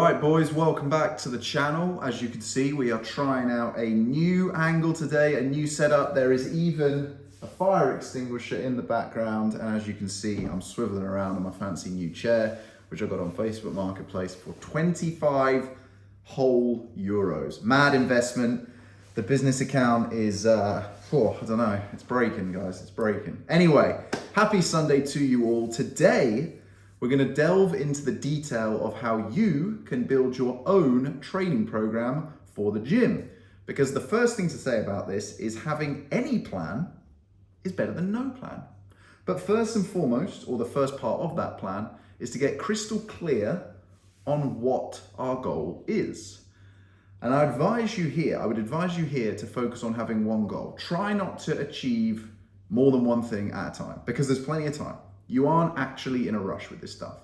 Alright boys, welcome back to the channel. As you can see, we are trying out a new angle today, a new setup. There is even a fire extinguisher in the background, and as you can see, I'm swiveling around on my fancy new chair, which I got on Facebook Marketplace for 25 whole euros. Mad investment. The business account is, I don't know, it's breaking, guys, it's breaking. Anyway, happy Sunday to you all. Today, we're going to delve into the detail of how you can build your own training program for the gym. Because the first thing to say about this is having any plan is better than no plan. But first and foremost, or the first part of that plan, is to get crystal clear on what our goal is. And I would advise you here to focus on having one goal. Try not to achieve more than one thing at a time, because there's plenty of time. You aren't actually in a rush with this stuff.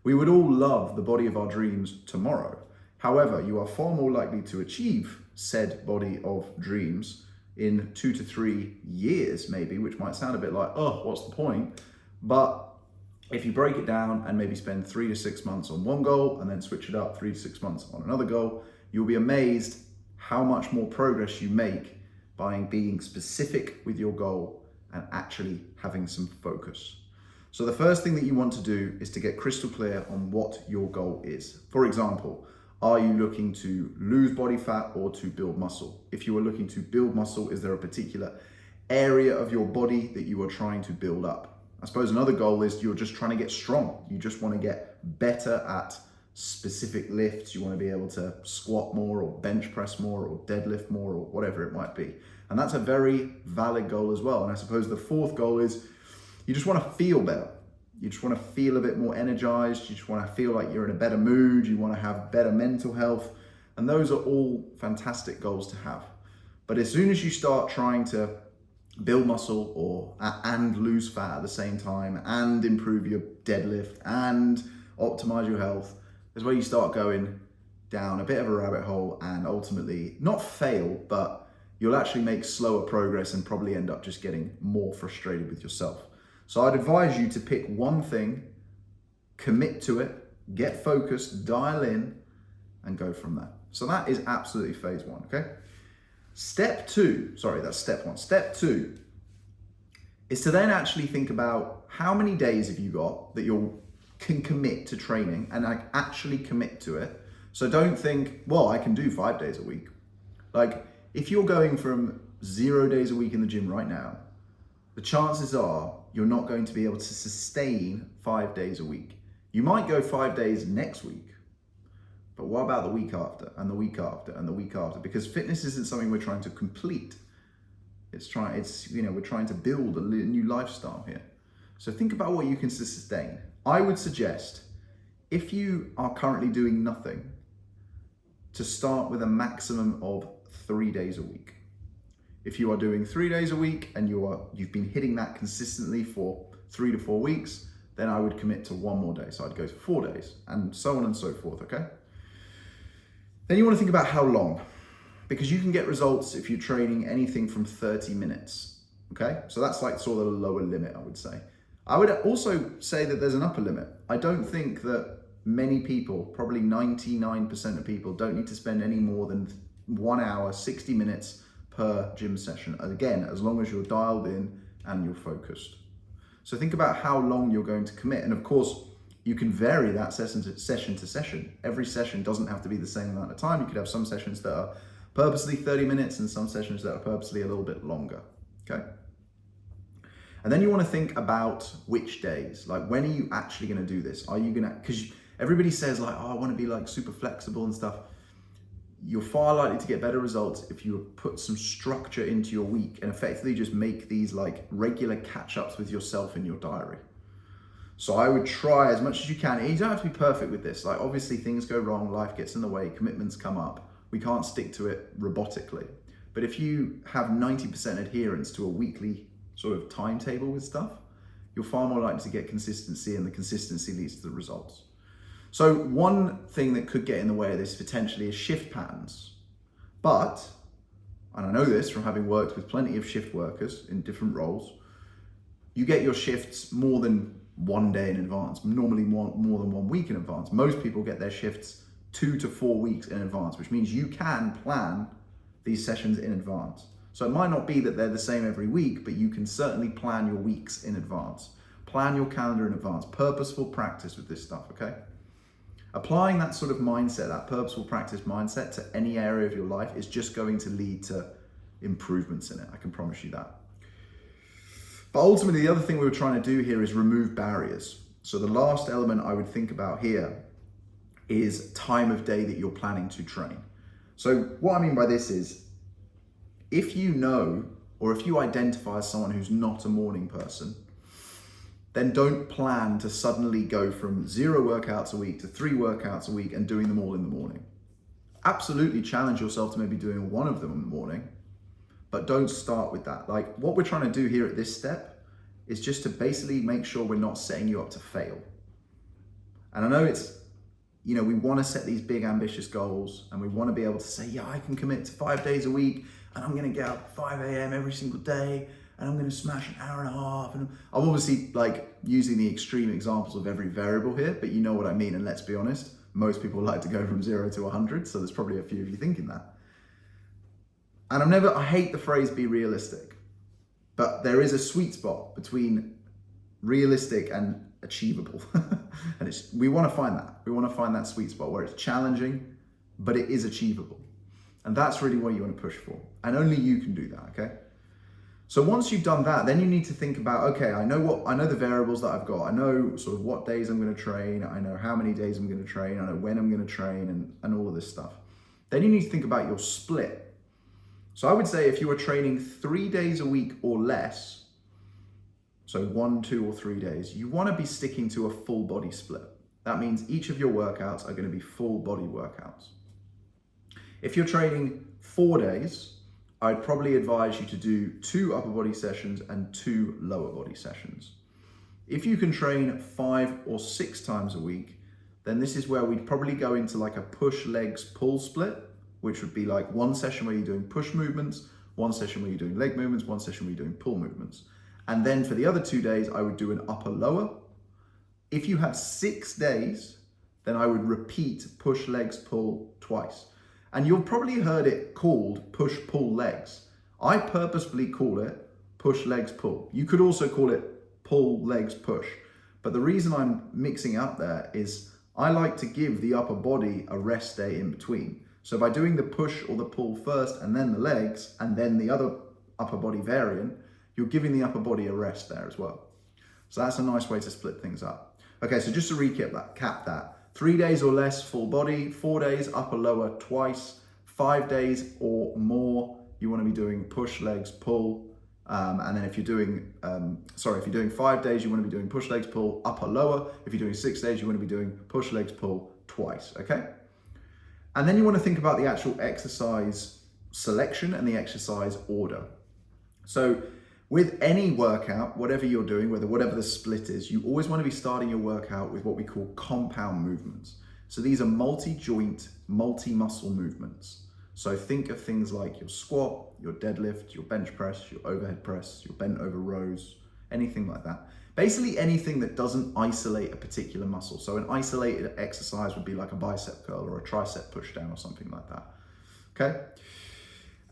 We would all love the body of our dreams tomorrow. However, you are far more likely to achieve said body of dreams in 2 to 3 years, maybe, which might sound a bit like, oh, what's the point? But if you break it down and maybe spend 3 to 6 months on one goal and then switch it up 3 to 6 months on another goal, you'll be amazed how much more progress you make by being specific with your goal and actually having some focus. So the first thing that you want to do is to get crystal clear on what your goal is. For example, are you looking to lose body fat or to build muscle? If you are looking to build muscle, is there a particular area of your body that you are trying to build up? I suppose another goal is you're just trying to get strong. You just want to get better at specific lifts. You want to be able to squat more or bench press more or deadlift more or whatever it might be. And that's a very valid goal as well. And I suppose the fourth goal is you just want to feel better. You just want to feel a bit more energized. You just want to feel like you're in a better mood. You want to have better mental health. And those are all fantastic goals to have. But as soon as you start trying to build muscle and lose fat at the same time and improve your deadlift and optimize your health, is where you start going down a bit of a rabbit hole and ultimately not fail, but you'll actually make slower progress and probably end up just getting more frustrated with yourself. So I'd advise you to pick one thing, commit to it, get focused, dial in, and go from there. So that is absolutely phase one, okay? That's step one. Step two is to then actually think about how many days have you got that you can commit to training and like actually commit to it. So don't think, well, I can do 5 days a week. Like if you're going from 0 days a week in the gym right now, the chances are you're not going to be able to sustain 5 days a week. You might go 5 days next week, but what about the week after and the week after and the week after? Because fitness isn't something we're trying to complete. We're trying to build a new lifestyle here. So think about what you can sustain. I would suggest, if you are currently doing nothing, to start with a maximum of 3 days a week. If you are doing 3 days a week and you've been hitting that consistently for 3 to 4 weeks, then I would commit to 1 more day. So I'd go to 4 days and so on and so forth, okay? Then you want to think about how long, because you can get results if you're training anything from 30 minutes, okay? So that's like sort of the lower limit, I would say. I would also say that there's an upper limit. I don't think that many people, probably 99% of people, don't need to spend any more than 1 hour, 60 minutes per gym session. Again, as long as you're dialed in and you're focused. So think about how long you're going to commit. And of course, you can vary that session to session. Every session doesn't have to be the same amount of time. You could have some sessions that are purposely 30 minutes and some sessions that are purposely a little bit longer, okay? And then you want to think about which days, like when are you actually going to do this? Are you going to, because everybody says like, oh, I want to be like super flexible and stuff. You're far likely to get better results if you put some structure into your week and effectively just make these like regular catch-ups with yourself in your diary. So I would try as much as you can. You don't have to be perfect with this. Like obviously things go wrong, life gets in the way, commitments come up. We can't stick to it robotically. But if you have 90% adherence to a weekly sort of timetable with stuff, you're far more likely to get consistency, and the consistency leads to the results. So one thing that could get in the way of this potentially is shift patterns. But, and I know this from having worked with plenty of shift workers in different roles, you get your shifts more than 1 day in advance, normally more than 1 week in advance. Most people get their shifts 2 to 4 weeks in advance, which means you can plan these sessions in advance. So it might not be that they're the same every week, but you can certainly plan your weeks in advance. Plan your calendar in advance. Purposeful practice with this stuff, okay? Applying that sort of mindset, that purposeful practice mindset to any area of your life is just going to lead to improvements in it. I can promise you that. But ultimately, the other thing we were trying to do here is remove barriers. So the last element I would think about here is time of day that you're planning to train. So what I mean by this is, if you know, or if you identify as someone who's not a morning person, then don't plan to suddenly go from 0 workouts a week to 3 workouts a week and doing them all in the morning. Absolutely challenge yourself to maybe doing one of them in the morning, but don't start with that. Like, what we're trying to do here at this step is just to basically make sure we're not setting you up to fail. And I know it's, you know, we want to set these big ambitious goals and we want to be able to say, yeah, I can commit to 5 days a week and I'm going to get up at 5 a.m. every single day and I'm going to smash an hour and a half. And I'm obviously like using the extreme examples of every variable here, but you know what I mean. And let's be honest, most people like to go from 0 to 100. So there's probably a few of you thinking that. And I hate the phrase be realistic, but there is a sweet spot between realistic and achievable. And we want to find that. We want to find that sweet spot where it's challenging, but it is achievable. And that's really what you want to push for. And only you can do that, okay? So once you've done that, then you need to think about, okay, I know the variables that I've got. I know sort of what days I'm going to train. I know how many days I'm going to train. I know when I'm going to train and all of this stuff. Then you need to think about your split. So I would say if you were training 3 days a week or less, so 1, 2, or 3 days, you want to be sticking to a full body split. That means each of your workouts are going to be full body workouts. If you're training 4 days, I'd probably advise you to do 2 upper body sessions and 2 lower body sessions. If you can train 5 or 6 times a week, then this is where we'd probably go into like a push legs pull split, which would be like 1 session where you're doing push movements, 1 session where you're doing leg movements, 1 session where you're doing pull movements. And then for the other 2 days, I would do an upper lower. If you have 6 days, then I would repeat push legs pull twice. And you've probably heard it called push pull legs. I purposefully call it push legs pull. You could also call it pull legs push. But the reason I'm mixing up there is I like to give the upper body a rest day in between. So by doing the push or the pull first and then the legs and then the other upper body variant, you're giving the upper body a rest there as well. So that's a nice way to split things up. Okay, so just to recap that. 3 days or less full body, 4 days upper lower twice, 5 days or more, you want to be doing push legs pull. And then if you're doing, if you're doing 5 days, you want to be doing push legs pull upper lower. If you're doing 6 days, you want to be doing push legs pull twice, okay? And then you want to think about the actual exercise selection and the exercise order. So with any workout, whatever you're doing, whatever the split is, you always want to be starting your workout with what we call compound movements. So these are multi-joint, multi-muscle movements. So think of things like your squat, your deadlift, your bench press, your overhead press, your bent over rows, anything like that. Basically anything that doesn't isolate a particular muscle. So an isolated exercise would be like a bicep curl or a tricep push down or something like that, okay?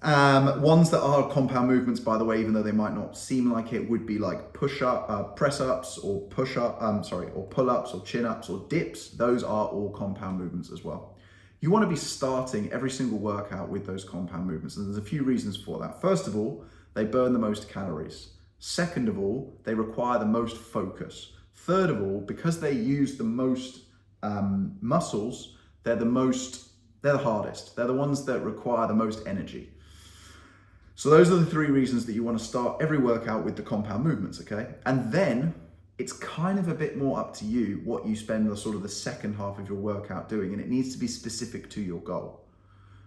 Ones that are compound movements, by the way, even though they might not seem like it, would be like press-ups or or pull-ups or chin-ups or dips. Those are all compound movements as well. You want to be starting every single workout with those compound movements, and there's a few reasons for that. First of all, they burn the most calories. Second of all, they require the most focus. Third of all, because they use the most muscles, they're the hardest. They're the ones that require the most energy. So those are the 3 reasons that you want to start every workout with the compound movements, okay? And then it's kind of a bit more up to you what you spend the second half of your workout doing, and it needs to be specific to your goal.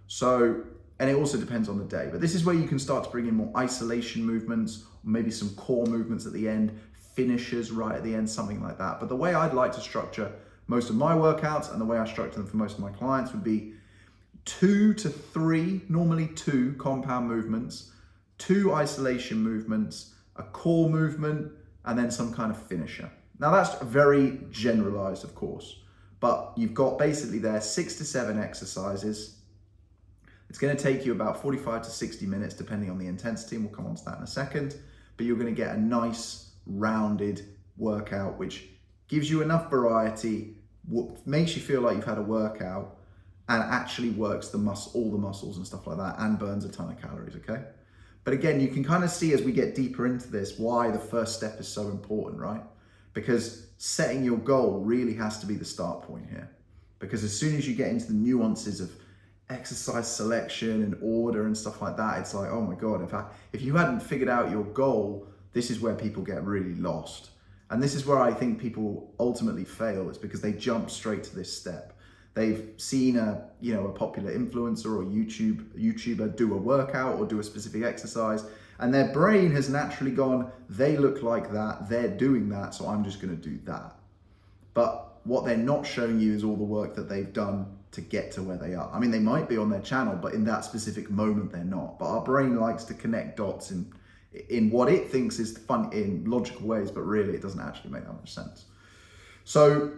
So, and it also depends on the day, but this is where you can start to bring in more isolation movements, maybe some core movements at the end, finishers right at the end, something like that. But the way I'd like to structure most of my workouts and the way I structure them for most of my clients would be 2 to 3, normally 2 compound movements, 2 isolation movements, a core movement, and then some kind of finisher. Now that's very generalized, of course, But you've got basically there 6 to 7 exercises. It's going to take you about 45 to 60 minutes, depending on the intensity, and we'll come on to that in a second. But you're going to get a nice, rounded workout, which gives you enough variety, makes you feel like you've had a workout, and actually works all the muscles and stuff like that, and burns a ton of calories, okay? But again, you can kind of see as we get deeper into this why the first step is so important, right? Because setting your goal really has to be the start point here. Because as soon as you get into the nuances of exercise selection and order and stuff like that, it's like, oh my God, if you hadn't figured out your goal, this is where people get really lost. And this is where I think people ultimately fail, is because they jump straight to this step. They've seen a popular influencer or YouTuber do a workout or do a specific exercise, and their brain has naturally gone, they look like that, they're doing that, so I'm just gonna do that. But what they're not showing you is all the work that they've done to get to where they are. I mean, they might be on their channel, but in that specific moment, they're not. But our brain likes to connect dots in what it thinks is fun in logical ways, but really it doesn't actually make that much sense. So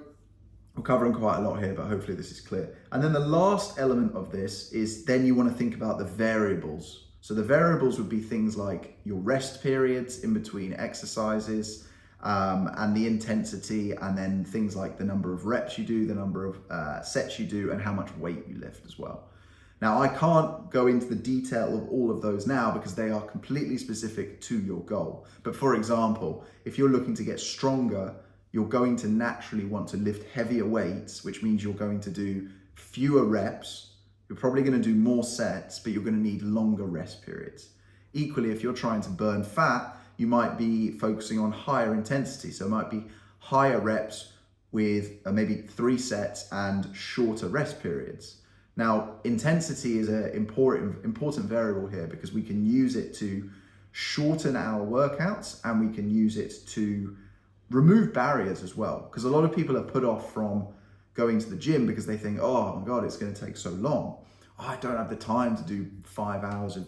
we're covering quite a lot here, but hopefully this is clear. And then the last element of this is then you want to think about the variables. So the variables would be things like your rest periods in between exercises, and the intensity, and then things like the number of reps you do, the number of sets you do, and how much weight you lift as well. Now, I can't go into the detail of all of those now because they are completely specific to your goal. But for example, if you're looking to get stronger, you're going to naturally want to lift heavier weights, which means you're going to do fewer reps. You're probably going to do more sets, but you're going to need longer rest periods. Equally, if you're trying to burn fat, you might be focusing on higher intensity. So it might be higher reps with maybe 3 sets and shorter rest periods. Now, intensity is an important variable here because we can use it to shorten our workouts, and we can use it to remove barriers as well. Because a lot of people are put off from going to the gym because they think, oh my God, it's going to take so long. Oh, I don't have the time to do 5 hours of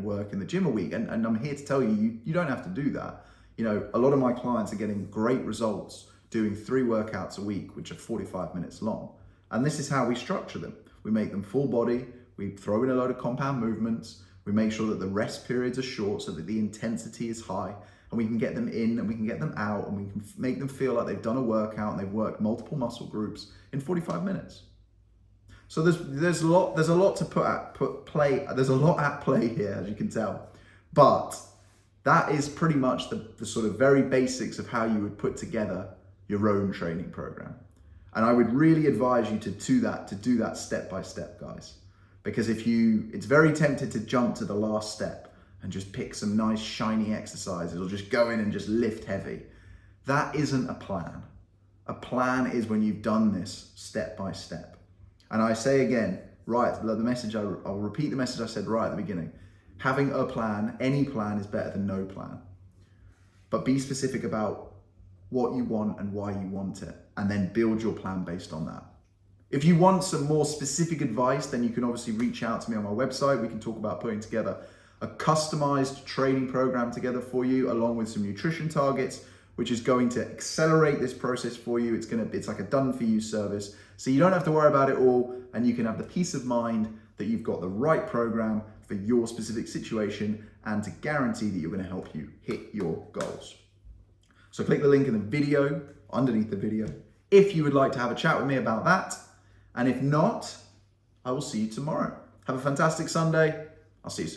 work in the gym a week. And I'm here to tell you, you don't have to do that. A lot of my clients are getting great results doing 3 workouts a week, which are 45 minutes long. And this is how we structure them. We make them full body, we throw in a load of compound movements, we make sure that the rest periods are short so that the intensity is high, and we can get them in and we can get them out, and we can make them feel like they've done a workout and they've worked multiple muscle groups in 45 minutes. So there's a lot at play here, as you can tell. But that is pretty much the sort of very basics of how you would put together your own training program. And I would really advise you to do that step by step, guys. Because it's very tempted to jump to the last step and just pick some nice shiny exercises, or just go in and just lift heavy. That isn't a plan. A plan is when you've done this step by step. And I say again, I'll repeat the message I said right at the beginning. Having a plan, any plan, is better than no plan. But be specific about what you want and why you want it, and then build your plan based on that. If you want some more specific advice, then you can obviously reach out to me on my website. We can talk about putting together a customized training program together for you, along with some nutrition targets, which is going to accelerate this process for you. It's like a done for you service. So you don't have to worry about it all, and you can have the peace of mind that you've got the right program for your specific situation, and to guarantee that you're going to help you hit your goals. So click the link in the video, underneath the video, if you would like to have a chat with me about that. And if not, I will see you tomorrow. Have a fantastic Sunday. I'll see you soon.